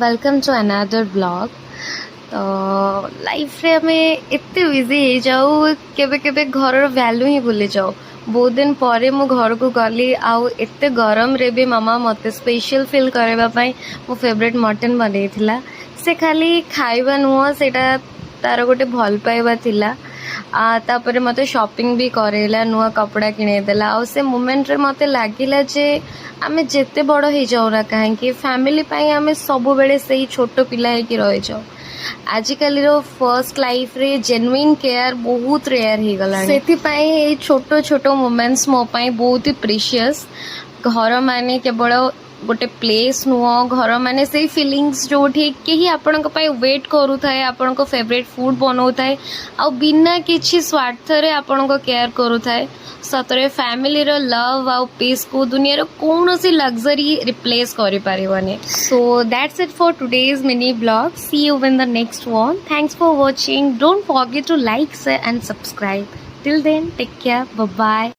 Welcome to another blog. तो life रे आमे एते बिजी हो जाऊ केबे केबे घर वैल्यू ही भूली जाऊ। बहुत दिन पर मु घर को गली आउ एते गरम रे भी मामा मते स्पेशल फील करबा पई मो फेवरेट मटन बनैथिला। से खाली खाइबा नुह सेटा तार गोटे भल पाइबा थिला। तापर मते शॉपिंग भी करेला नुआ कपड़ा किनेदेला आ से मोमेंट रे मते लागिला जे आमे जेते बड़ हो जाऊ ना कहीं फैमिली पाई आमे सब बेले से ही छोट पिला है कि रह जाऊ। आजिकल रो फर्स्ट लाइफ रे जेन्युइन केयर बहुत रेयर हो गला सेति पाई ए छोट छोट मोमेंट्स मो पाई बहुत ही प्रीशियस। घर माने केवल गोटे प्लेस नुह घर माने से फिलिंग्स जो कहीं आपण वेट करू थाए आपण फेवरेट फूड बनाऊ थाए आ बिना किछि स्वार्थ रे आपण केयर करू थाए। सतरे फैमिली रो लव आ पीस को दुनिया रो कौन सी लग्जरी रिप्लेस करि परिबने। So that's it for today's mini blog. See you in the next one. Thanks for watching. Don't forget to like share and subscribe. Till then take care. Bye bye.